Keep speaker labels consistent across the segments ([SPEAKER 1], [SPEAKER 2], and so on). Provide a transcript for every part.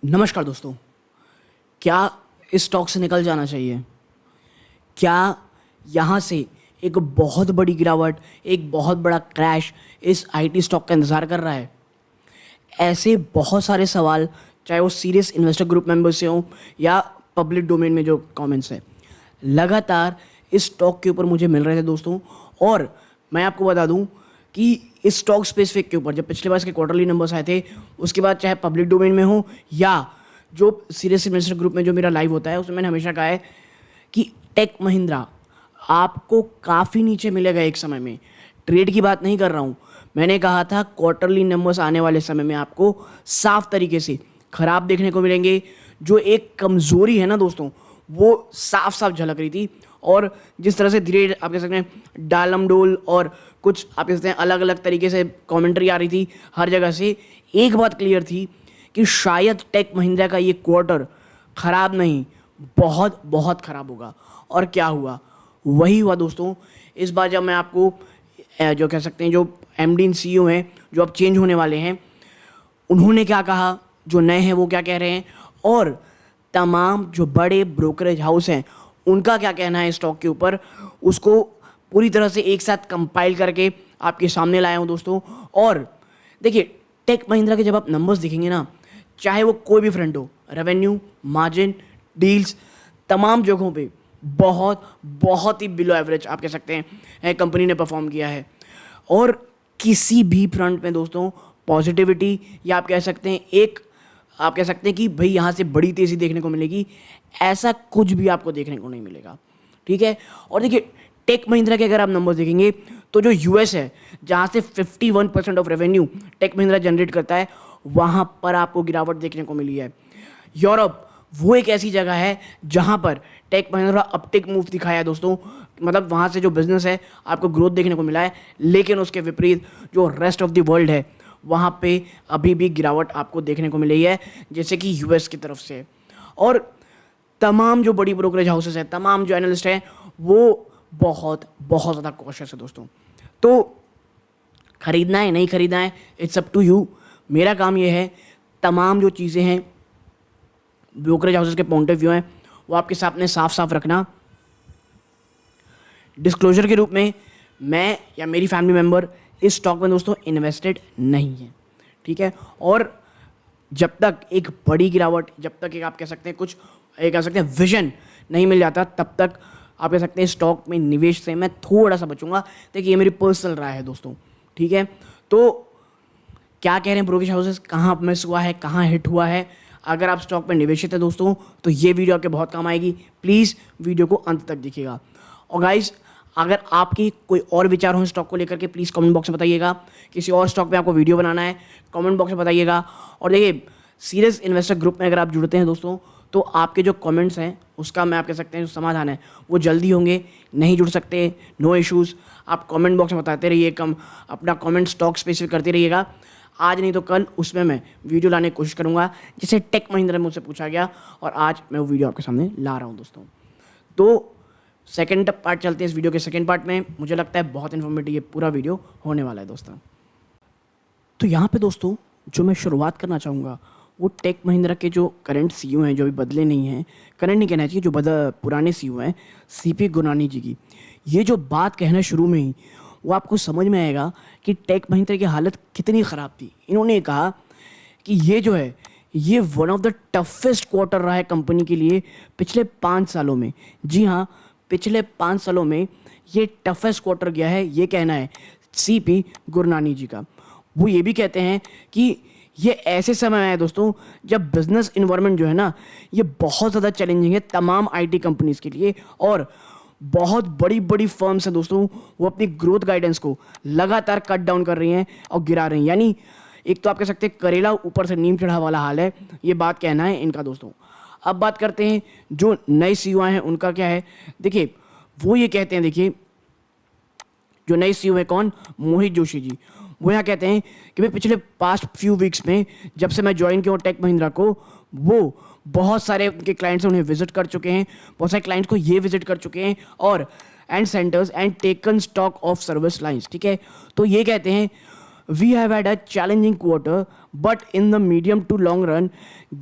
[SPEAKER 1] नमस्कार दोस्तों। क्या इस स्टॉक से निकल जाना चाहिए? क्या यहाँ से एक बहुत बड़ी गिरावट, एक बहुत बड़ा क्रैश इस आईटी स्टॉक का इंतज़ार कर रहा है? ऐसे बहुत सारे सवाल, चाहे वो सीरियस इन्वेस्टर ग्रुप मेंबर से हों या पब्लिक डोमेन में जो कमेंट्स है, लगातार इस स्टॉक के ऊपर मुझे मिल रहे थे दोस्तों। और मैं आपको बता दूं कि इस स्टॉक स्पेसिफिक के ऊपर जब पिछले बार इसके क्वार्टरली नंबर्स आए थे, उसके बाद चाहे पब्लिक डोमेन में हो या जो सीरियस इन्वेस्टर ग्रुप में जो मेरा लाइव होता है, उसमें मैंने हमेशा कहा है कि टेक महिंद्रा आपको काफ़ी नीचे मिलेगा एक समय में। ट्रेड की बात नहीं कर रहा हूँ, मैंने कहा था क्वार्टरली नंबर्स आने वाले समय में आपको साफ तरीके से खराब देखने को मिलेंगे। जो एक कमज़ोरी है ना दोस्तों, वो साफ साफ झलक रही थी। और जिस तरह से धीरे आप कह सकते हैं डालम डोल और कुछ आप कह सकते हैं अलग अलग तरीके से कमेंट्री आ रही थी हर जगह से, एक बात क्लियर थी कि शायद टेक महिंद्रा का ये क्वार्टर ख़राब नहीं, बहुत बहुत ख़राब होगा। और क्या हुआ? वही हुआ दोस्तों। इस बार जब मैं आपको जो कह सकते हैं जो एमडी एंड सीईओ हैं, जो अब चेंज होने वाले हैं, उन्होंने क्या कहा, जो नए हैं वो क्या कह रहे हैं, और तमाम जो बड़े ब्रोकरेज हाउस हैं उनका क्या कहना है स्टॉक के ऊपर, उसको पूरी तरह से एक साथ कंपाइल करके आपके सामने लाया हूँ दोस्तों। और देखिए, टेक महिंद्रा के जब आप नंबर्स देखेंगे ना, चाहे वो कोई भी फ्रंट हो, रेवेन्यू, मार्जिन, डील्स, तमाम जगहों पे बहुत बहुत ही बिलो एवरेज आप कह सकते हैं कंपनी ने परफॉर्म किया है। और किसी भी फ्रंट में दोस्तों पॉजिटिविटी, या आप कह सकते हैं एक आप कह सकते हैं कि भाई यहाँ से बड़ी तेज़ी देखने को मिलेगी, ऐसा कुछ भी आपको देखने को नहीं मिलेगा। ठीक है। और देखिए, टेक महिंद्रा के अगर आप नंबर्स देखेंगे तो जो यूएस है, जहाँ से 51% of revenue Tech Mahindra generate करता है, वहाँ पर आपको गिरावट देखने को मिली है। यूरोप वो एक ऐसी जगह है जहाँ पर टेक महिंद्रा अपटिक मूव दिखाया है दोस्तों, मतलब वहाँ से जो बिजनेस है आपको ग्रोथ देखने को मिला है। लेकिन उसके विपरीत जो रेस्ट ऑफ द वर्ल्ड है, वहाँ पे अभी भी गिरावट आपको देखने को मिल रही है, जैसे कि यूएस की तरफ से। और तमाम जो बड़ी ब्रोकरेज हाउसेस हैं, तमाम जो एनालिस्ट हैं, वो बहुत बहुत ज़्यादा कॉशियस है दोस्तों। तो खरीदना है नहीं खरीदना है, इट्स अप टू यू। मेरा काम ये है, तमाम जो चीज़ें हैं ब्रोकरेज हाउसेस के पॉइंट ऑफ व्यू हैं, वो आपके सामने साफ साफ रखना। डिस्क्लोजर के रूप में मैं या मेरी फैमिली मेम्बर इस स्टॉक में दोस्तों इन्वेस्टेड नहीं है। ठीक है। और जब तक एक बड़ी गिरावट, जब तक एक आप कह सकते हैं कुछ एक कह सकते हैं विजन नहीं मिल जाता, तब तक आप कह सकते हैं स्टॉक में निवेश से मैं थोड़ा सा बचूंगा। देखिए, ये मेरी पर्सनल राय है दोस्तों। ठीक है। तो क्या कह रहे हैं ब्रोकरेज हाउसेस, कहाँ मिस हुआ है, कहाँ हिट हुआ है? अगर आप स्टॉक में निवेशित है दोस्तों, तो ये वीडियो आपके बहुत काम आएगी। प्लीज़ वीडियो को अंत तक देखिएगा। और गाइज, अगर आपकी कोई और विचार हो स्टॉक को लेकर के, प्लीज़ कमेंट बॉक्स में बताइएगा। किसी और स्टॉक में आपको वीडियो बनाना है, कमेंट बॉक्स में बताइएगा। और देखिए, सीरियस इन्वेस्टर ग्रुप में अगर आप जुड़ते हैं दोस्तों, तो आपके जो कमेंट्स हैं उसका मैं आप कह सकते हैं जो समाधान है वो जल्दी होंगे। नहीं जुड़ सकते, नो इश्यूज़, आप कमेंट बॉक्स में बताते रहिए, अपना कमेंट स्टॉक स्पेसिफिक करते रहिएगा। आज नहीं तो कल उसमें मैं वीडियो लाने की कोशिश करूँगा, जिसे टेक महिंद्रा में मुझसे पूछा गया, और आज मैं वो वीडियो आपके सामने ला रहा हूँ दोस्तों। तो सेकंड पार्ट चलते हैं इस वीडियो के सेकंड पार्ट में। मुझे लगता है बहुत इन्फॉर्मेटिव ये पूरा वीडियो होने वाला है दोस्तों। तो यहाँ पे दोस्तों जो मैं शुरुआत करना चाहूँगा, वो टेक महिंद्रा के जो करंट सीईओ हैं, जो अभी बदले नहीं हैं, करंट नहीं कहना चाहिए, जो पुराने सीईओ हैं, सीपी गुरनानी जी की। ये जो बात कहना शुरू में ही वो आपको समझ में आएगा कि टेक महिंद्रा की हालत कितनी ख़राब थी। इन्होंने कहा कि ये जो है, ये one of the toughest quarter रहा है कंपनी के लिए पिछले 5 सालों में। जी हाँ, पिछले 5 सालों में ये टफेस्ट क्वार्टर गया है, ये कहना है सीपी गुरनानी जी का। वो ये भी कहते हैं कि ये ऐसे समय है दोस्तों जब बिजनेस इन्वायरमेंट जो है ना, ये बहुत ज़्यादा चैलेंजिंग है तमाम आईटी कंपनीज के लिए। और बहुत बड़ी बड़ी फर्म्स हैं दोस्तों, वो अपनी ग्रोथ गाइडेंस को लगातार कट डाउन कर रही हैं और गिरा रही हैं। यानी एक तो आप कह सकते हैं करेला ऊपर से नीम चढ़ा वाला हाल है, ये बात कहना है इनका दोस्तों। अब बात करते हैं जो नए सीईओ हैं उनका क्या है। देखिए, वो ये कहते हैं, देखिए जो नए सीईओ है कौन, मोहित जोशी जी, वो यहाँ कहते हैं कि भाई पिछले पास्ट फ्यू वीक्स में जब से मैं ज्वाइन किया हूँ टेक महिंद्रा को, वो बहुत सारे उनके क्लाइंट्स उन्हें विजिट कर चुके हैं, बहुत सारे क्लाइंट्स को ये विजिट कर चुके हैं, और and centres and taken stock of service lines. ठीक है। तो ये कहते हैं we have had a challenging quarter, but in the medium to long run,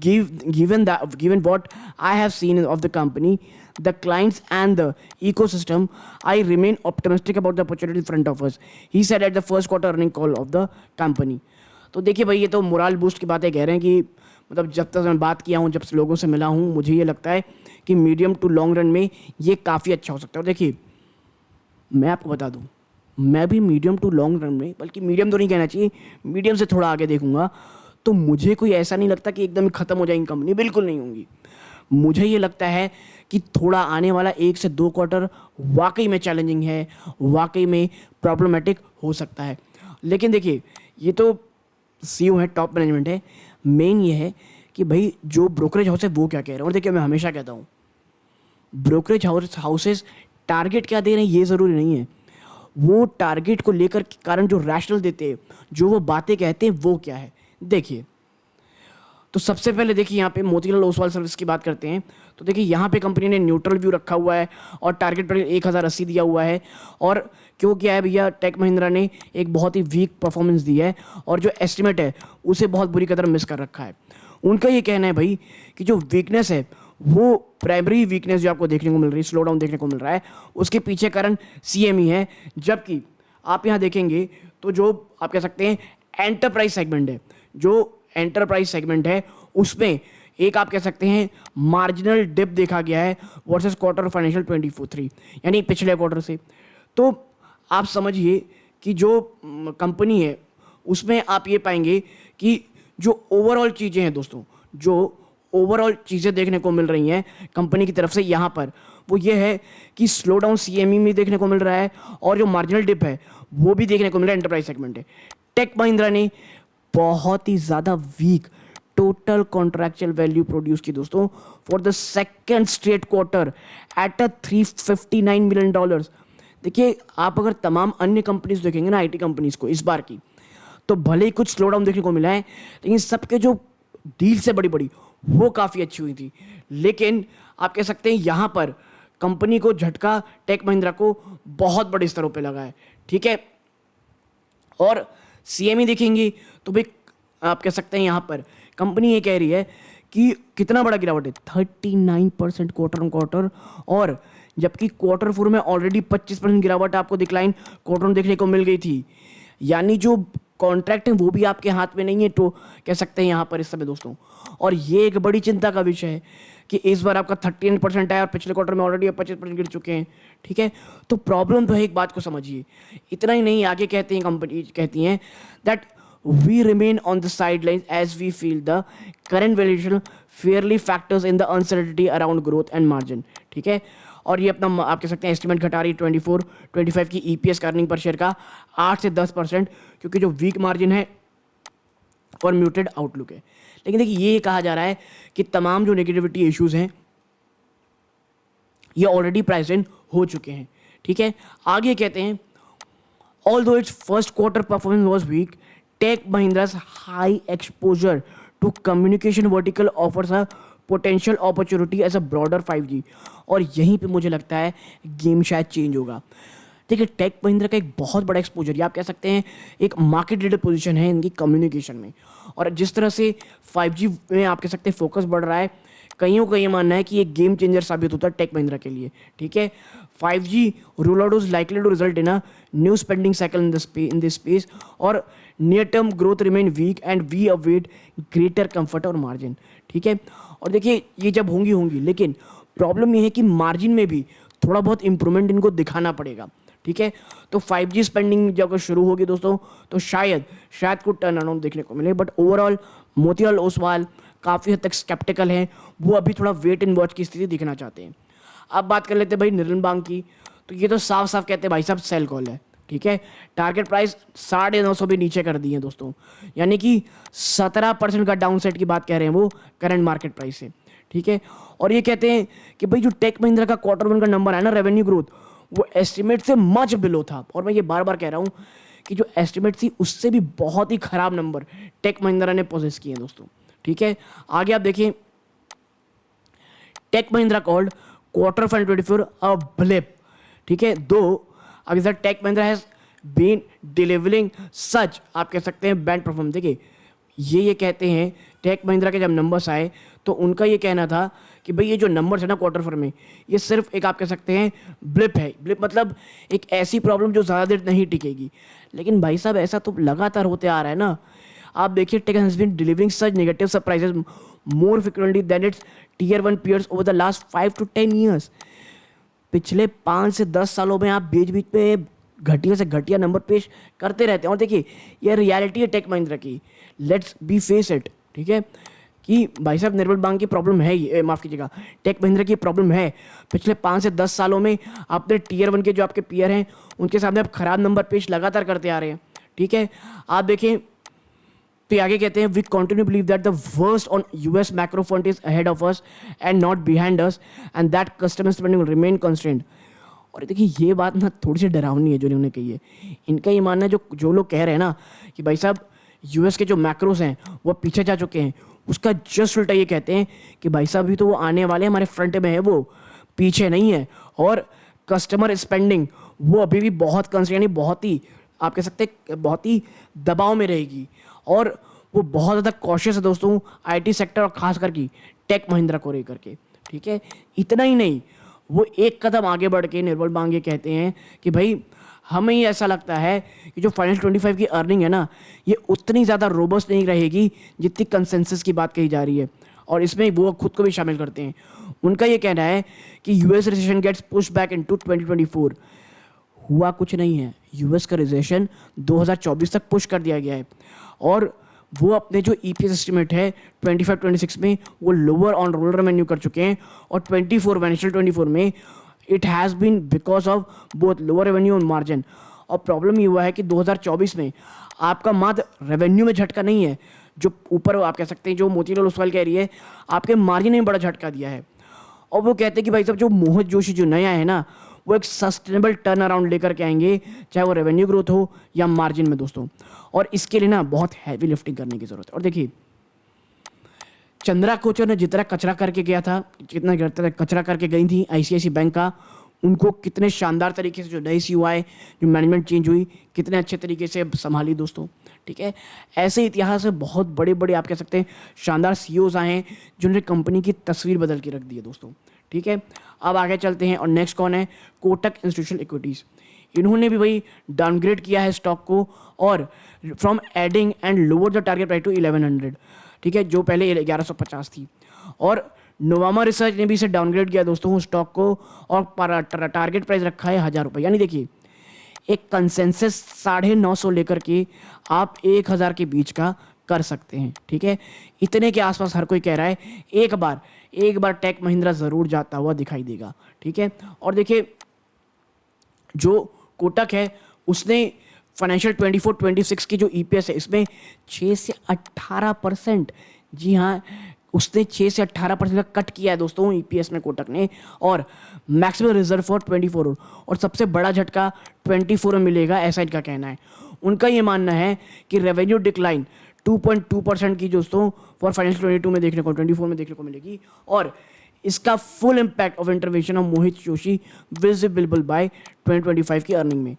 [SPEAKER 1] given what I have seen of the company, the clients and the ecosystem, I remain optimistic about the opportunity in front of us, he said at the first quarter earning call of the company. तो देखिए भाई, ये तो moral boost की बातें कह रहे हैं कि मतलब जब तक मैं बात किया हूँ, जब से लोगों से मिला हूँ, मुझे ये लगता है कि मीडियम टू लॉन्ग रन में ये काफ़ी अच्छा हो सकता है। और देखिए, मैं आपको बता दूं, मैं भी मीडियम टू लॉन्ग रन में, बल्कि मीडियम तो नहीं कहना चाहिए, मीडियम से थोड़ा आगे देखूंगा, तो मुझे कोई ऐसा नहीं लगता कि एकदम ही ख़त्म हो जाएगी कंपनी, बिल्कुल नहीं होंगी। मुझे ये लगता है कि थोड़ा आने वाला 1 से 2 क्वार्टर वाकई में चैलेंजिंग है, वाकई में प्रॉब्लमेटिक हो सकता है। लेकिन देखिए, ये तो सीईओ है, टॉप मैनेजमेंट है, मेन ये है कि भाई जो ब्रोकरेज हाउस है वो क्या कह रहे हैं। और देखिए, मैं हमेशा कहता हूँ, ब्रोकरेज हाउसेस टारगेट क्या दे रहे हैं ये ज़रूरी नहीं है, वो टारगेट को लेकर के कारण जो रैशनल देते हैं, जो वो बातें कहते हैं, वो क्या है। देखिए, तो सबसे पहले देखिए, यहाँ पे मोतीलाल ओसवाल सर्विस की बात करते हैं, तो देखिए यहाँ पे कंपनी ने न्यूट्रल व्यू रखा हुआ है और टारगेट पर 1080 दिया हुआ है। और क्यों क्या है भैया, टेक महिंद्रा ने एक बहुत ही वीक परफॉर्मेंस दी है और जो एस्टिमेट है उसे बहुत बुरी कदर मिस कर रखा है। उनका ये कहना है भाई कि जो वीकनेस है, वो प्राइमरी वीकनेस जो आपको देखने को मिल रही है, स्लो डाउन देखने को मिल रहा है, उसके पीछे कारण सीएमई है। जबकि आप यहाँ देखेंगे तो जो आप कह सकते हैं एंटरप्राइज सेगमेंट है, जो एंटरप्राइज सेगमेंट है, उसमें एक आप कह सकते हैं मार्जिनल डिप देखा गया है वर्सेस क्वार्टर फाइनेंशियल 24-3, यानी पिछले क्वार्टर से। तो आप समझिए कि जो कंपनी है उसमें आप ये पाएंगे कि जो ओवरऑल चीज़ें हैं दोस्तों, जो ओवरऑल चीज़ें देखने को मिल रही हैं कंपनी की तरफ से यहाँ पर, वो ये है कि स्लो डाउन सीएमई में देखने को मिल रहा है और जो मार्जिनल डिप है वो भी देखने को मिल रहा है, एंटरप्राइज सेगमेंट है। टेक महिंद्रा ने बहुत ही ज़्यादा weak total contractual value produce की दोस्तों for the second straight quarter at a $359 million. देखिए, आप अगर तमाम अन्य कंपनीज देखेंगे ना, आईटी कंपनीज को इस बार की, तो भले ही कुछ स्लो डाउन देखने को मिला है, लेकिन सबके जो डील से बड़ी बड़ी वो काफ़ी अच्छी हुई थी। लेकिन आप कह सकते हैं यहाँ पर कंपनी को झटका टेक महिंद्रा को बहुत बड़े स्तरों पे लगा है, ठीक है। और सीएमई देखेंगे तो भाई आप कह सकते हैं यहाँ पर कंपनी ये कह रही है कि कितना बड़ा गिरावट है, 39% क्वार्टर ऑन क्वार्टर, और जबकि क्वार्टर 4 में ऑलरेडी 25% गिरावट आपको डिक्लाइन क्वार्टर ऑन देखने को मिल गई थी। यानी जो कॉन्ट्रैक्ट है वो भी आपके हाथ में नहीं है, तो कह सकते हैं यहाँ पर इस समय दोस्तों। और ये एक बड़ी चिंता का विषय है कि इस बार आपका 38% आया और पिछले क्वार्टर में ऑलरेडी 25% गिर चुके हैं, ठीक है। तो प्रॉब्लम तो है, एक बात को समझिए। इतना ही नहीं, आगे कहते हैं कंपनी कहती हैं that we remain on the sideline as we feel the current valuation fairly factors in the uncertainty around growth and margin, ठीक है। और ये अपना आप कह सकते हैं एस्टिमेट घटा रही 24-25 की ईपीएस अर्निंग पर शेयर का 8 से 10%, क्योंकि जो वीक मार्जिन है और म्यूटेड आउटलुक है। लेकिन देखिए, ये कहा जा रहा है कि तमाम जो नेगेटिविटी इश्यूज हैं ये ऑलरेडी प्राइस इन हो चुके हैं, ठीक है। आगे कहते हैं although it's first quarter performance was weak, Tech Mahindra's high exposure to communication vertical offers a potential opportunity as a broader 5G। और यहीं पे मुझे लगता है गेम शायद चेंज होगा। देखिए, टेक महिंद्रा का एक बहुत बड़ा एक्सपोजर, या आप कह सकते हैं एक मार्केट लीडर पोजीशन है इनकी कम्युनिकेशन में। और जिस तरह से 5G में आप कह सकते हैं फोकस बढ़ रहा है, कईयों का ये मानना है कि ये गेम चेंजर साबित होता है टेक महिंद्रा के लिए, ठीक है। 5G roll out is likely to result in a new spending cycle in this space, और near term growth remain weak and we await greater comfort और मार्जिन, ठीक है। और देखिए, ये जब होंगी, लेकिन प्रॉब्लम ये है कि मार्जिन में भी थोड़ा बहुत इंप्रूवमेंट इनको दिखाना पड़ेगा, ठीक है। तो 5G स्पेंडिंग जब शुरू होगी दोस्तों, तो शायद कुछ टर्न अराउंड देखने को मिले। बट ओवरऑल मोतीलाल ओसवाल काफ़ी हद तक स्केप्टिकल हैं, वो अभी थोड़ा वेट एंड वॉच की स्थिति दिखना चाहते हैं। अब बात कर लेते हैं भाई निर्मल की, तो ये तो साफ साफ कहते हैं भाई साहब सेल कॉल है, ठीक है। टारगेट प्राइस 950 भी नीचे कर दी है दोस्तों, यानी कि 17% का डाउन साइड की बात कह रहे हैं वो करंट मार्केट प्राइस से, ठीक है। और ये कहते हैं कि भाई जो टेक महिंद्रा का क्वार्टर 1 का नंबर है ना, रेवेन्यू ग्रोथ, वो एस्टिमेट से मच बिलो था। और मैं ये बार बार कह रहा हूँ कि जो एस्टिमेट थी उससे भी बहुत ही खराब नंबर टेक महिंद्रा ने पोजेस किए हैं दोस्तों, ठीक है। आगे आप देखिए, Tech Mahindra called quarter 24 a blip, ठीक है। दो अभी sir Tech Mahindra has been delivering such, आप कह सकते हैं, बैंड परफॉर्म। देखिए ये कहते हैं, टेक महिंद्रा के जब नंबर्स आए तो उनका ये कहना था कि भाई ये जो नंबर्स है ना क्वार्टर फोर में, ये सिर्फ एक आप कह सकते हैं ब्लिप है। ब्लिप मतलब एक ऐसी प्रॉब्लम जो ज़्यादा देर नहीं टिकेगी। लेकिन भाई साहब ऐसा तो लगातार होते आ रहा है ना। आप देखिए Tech has been delivering such negative surprises more frequently than its tier one peers over the last 5 to 10 years. पिछले 5 से 10 सालों में आप बीच बीच में घटिया से घटिया नंबर पेश करते रहते हैं। और देखिए ये रियलिटी है टेक महिंद्रा की, लेट्स बी फेस इट, ठीक है, कि भाई साहब निर्मल बांग की प्रॉब्लम है, ये माफ़ कीजिएगा, टेक महिंद्रा की प्रॉब्लम है। पिछले 5 से 10 सालों में आपने टीयर वन के जो आपके पीयर हैं उनके सामने आप खराब नंबर पेश लगातार करते आ रहे हैं, ठीक है। आप देखें तो आगे कहते हैं, we continue believe that the worst on US macro front is ahead of us and not behind us and that customer spending will remain constraint. और देखिए ये बात ना थोड़ी सी डरावनी है जो इन्होंने कही है। इनका ये मानना है, जो लोग कह रहे हैं ना कि भाई साहब यूएस के जो मैक्रोस हैं वो पीछे जा चुके हैं, उसका जस्ट उल्टा ये कहते हैं कि भाई साहब भी तो वो आने वाले हमारे फ्रंट में है, वो पीछे नहीं है। और कस्टमर स्पेंडिंग वो अभी भी बहुत कंस्ट्रेंट, यानी बहुत ही आप कह सकते हैं बहुत ही दबाव में रहेगी। और वो बहुत ज़्यादा कॉशियस है दोस्तों आईटी सेक्टर और खास करके टेक महिंद्रा को लेकर के, ठीक है। इतना ही नहीं, वो एक कदम आगे बढ़ के निर्मल बांग ये कहते हैं कि भाई हमें ये ऐसा लगता है कि जो फाइनेंशियल 25 की अर्निंग है ना, ये उतनी ज़्यादा रोबस्ट नहीं रहेगी जितनी कंसेंसस की बात कही जा रही है। और इसमें वो खुद को भी शामिल करते हैं। उनका ये कहना है कि US recession gets push back into 2024। हुआ कुछ नहीं है, यूएस का रिसेशन 2024 तक पुश कर दिया गया है। और वो अपने जो ईपीएस एस्टिमेट है 25-26 में वो लोअर ऑन रोल रेवेन्यू कर चुके हैं। और 24 फाइनेंशियल 24 में it has been because of both lower revenue और मार्जिन। और प्रॉब्लम ये हुआ है कि 2024 में आपका मात्र रेवेन्यू में झटका नहीं है, जो ऊपर आप कह सकते हैं जो मोतीलाल ओसवाल कह रही है, आपके मार्जिन में बड़ा झटका दिया है। और वो कहते हैं कि भाई साहब जो मोहित जोशी जो नया है ना, वो एक सस्टेनेबल टर्न अराउंड लेकर के आएंगे, चाहे वो रेवेन्यू ग्रोथ हो या मार्जिन में दोस्तों। और इसके लिए ना बहुत हैवी लिफ्टिंग करने की जरूरत है। और देखिए चंद्रा कोचर ने जितना कचरा करके गया था, जितना कचरा करके गई थी आईसीआईसी बैंक का, उनको कितने शानदार तरीके से जो नई सीईओ आए, जो मैनेजमेंट चेंज हुई, कितने अच्छे तरीके से संभाली दोस्तों, ठीक है। ऐसे इतिहास में बहुत बड़े बड़े आप कह सकते हैं शानदार सीईओज आए हैं जिन्होंने कंपनी की तस्वीर बदल के रख दी है दोस्तों, ठीक है। अब आगे चलते हैं और नेक्स्ट कौन है, कोटक इंस्टीट्यूशनल इक्विटीज़। इन्होंने भी भाई डाउनग्रेड किया है स्टॉक को और from adding and lower the target price to 1100, ठीक है, जो पहले 1150 थी। और नोवामा रिसर्च ने भी इसे डाउनग्रेड किया दोस्तों स्टॉक को, और टारगेट प्राइस रखा है 1000 रुपये। यानी देखिए एक कंसेंसस 950 लेकर के आप 1000 के बीच का कर सकते हैं, ठीक है। इतने के आसपास हर कोई कह रहा है एक बार टेक महिंद्रा ज़रूर जाता हुआ दिखाई देगा, ठीक है। और देखिए जो कोटक है उसने फाइनेंशियल 24-26 की जो ईपीएस है इसमें 6 से 18%, जी हाँ, उसने 6 से 18% का कट किया है दोस्तों ईपीएस में कोटक ने। और मैक्सिमम रिजर्व फॉर 24, और सबसे बड़ा झटका 24 में मिलेगा, ऐसा इनका कहना है। उनका ये मानना है कि रेवेन्यू डिक्लाइन 2.2% की दोस्तों फॉर फाइनेंशियल 24 में देखने को 24 में देखने को मिलेगी। और इसका full impact of intervention of Mohit Joshi visible by 2025 की अर्निंग में।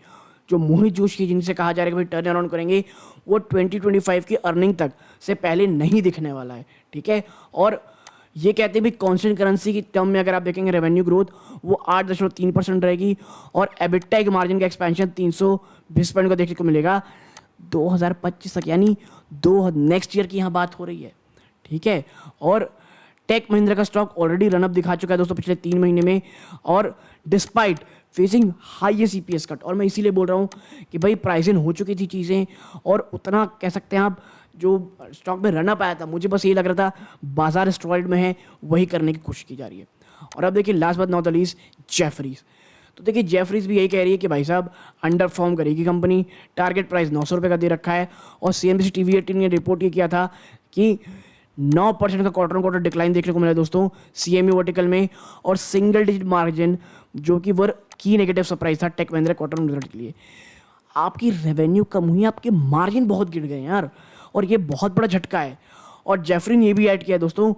[SPEAKER 1] जो मोहित जोशी जिनसे कहा जा रहा है कि भाई टर्न अराउंड करेंगे, वो 2025 की अर्निंग तक से पहले नहीं दिखने वाला है, ठीक है। और ये कहते हैं भी कांस्टेंट करेंसी की टर्म में अगर आप देखेंगे रेवेन्यू ग्रोथ वो 8.3% रहेगी, और एबिटा के मार्जिन का एक्सपेंशन 320 पॉइंट का देखने को मिलेगा 2025 तक, यानी नेक्स्ट ईयर की यहाँ बात हो रही है, ठीक है। और टेक महिंद्रा का स्टॉक ऑलरेडी रनअप दिखा चुका है दोस्तों पिछले 3 महीने में, और despite facing highest EPS cut. और मैं इसीलिए बोल रहा हूँ कि भाई प्राइसिंग हो चुकी थी चीज़ें, और उतना कह सकते हैं आप जो स्टॉक में रनअप आया था, मुझे बस ये लग रहा था बाजार स्ट्रॉइड में है, वही करने की कोशिश की जा रही है। और अब देखिए last but not the least Jefferies. तो देखिए जेफरीज भी यही कह रही है कि भाई साहब अंडर फॉर्म करेगी कंपनी, टारगेट प्राइस 900 रुपये का दे रखा है। और सीएनबीसी टीवी 18 ने रिपोर्ट ये किया था कि 9% का क्वार्टर ऑन क्वार्टर डिक्लाइन देखने को मिला दोस्तों सीएमई वर्टिकल में, और सिंगल डिजिट मार्जिन, जो कि वो की नेगेटिव सरप्राइज था Tech Mahindra quarter on result के लिए। आपकी रेवेन्यू कम हुई, आपके मार्जिन बहुत गिर गए यार, और ये बहुत बड़ा झटका है। और जेफरी ने ये भी ऐड किया दोस्तों,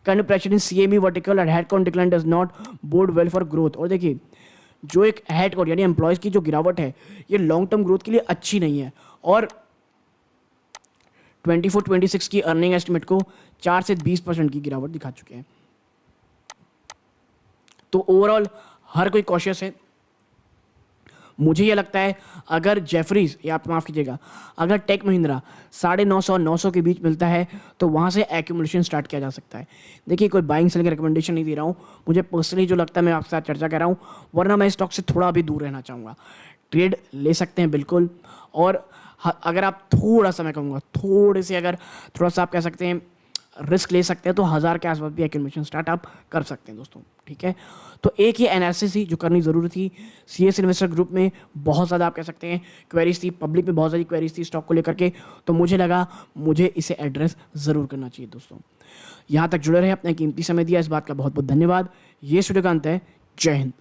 [SPEAKER 1] current pressure in CME vertical and headcount decline does not bode well for growth. और देखिए जो एक हेड काउंट यानी एम्प्लॉयज़ की जो गिरावट है ये लॉन्ग टर्म ग्रोथ के लिए अच्छी नहीं है, और 24-26 की अर्निंग एस्टिमेट को 4 से 20% की गिरावट दिखा चुके हैं। तो ओवरऑल हर कोई कॉशियस है। मुझे ये लगता है अगर जेफरीज, या आप माफ़ कीजिएगा, अगर टेक महिंद्रा 950 और 900 के बीच मिलता है तो वहाँ से एक्यूमुलेशन स्टार्ट किया जा सकता है। देखिए, कोई बाइंग सेलिंग रिकमेंडेशन नहीं दे रहा हूँ, मुझे पर्सनली जो लगता है मैं आपके साथ चर्चा कर रहा हूँ, वरना मैं स्टॉक से थोड़ा भी दूर रहना चाहूँगा। ट्रेड ले सकते हैं बिल्कुल, और अगर आप थोड़ा सा, मैं कहूँगा थोड़े से, अगर थोड़ा सा आप कह सकते हैं रिस्क ले सकते हैं तो 1000 के आसपास भी एक्यूमुलेशन स्टार्ट आप कर सकते हैं दोस्तों, ठीक है। तो एक ये एनालिसिस थी जो करनी ज़रूरी थी। CS इन्वेस्टर ग्रुप में बहुत ज़्यादा आप कह सकते हैं क्वेरीज थी, पब्लिक में बहुत सारी क्वेरीज थी स्टॉक को लेकर के, तो मुझे लगा मुझे इसे एड्रेस ज़रूर करना चाहिए दोस्तों। यहाँ तक जुड़े रहे, अपना कीमती समय दिया, इस बात का बहुत बहुत धन्यवाद। ये वीडियो का अंत है। जय हिंद।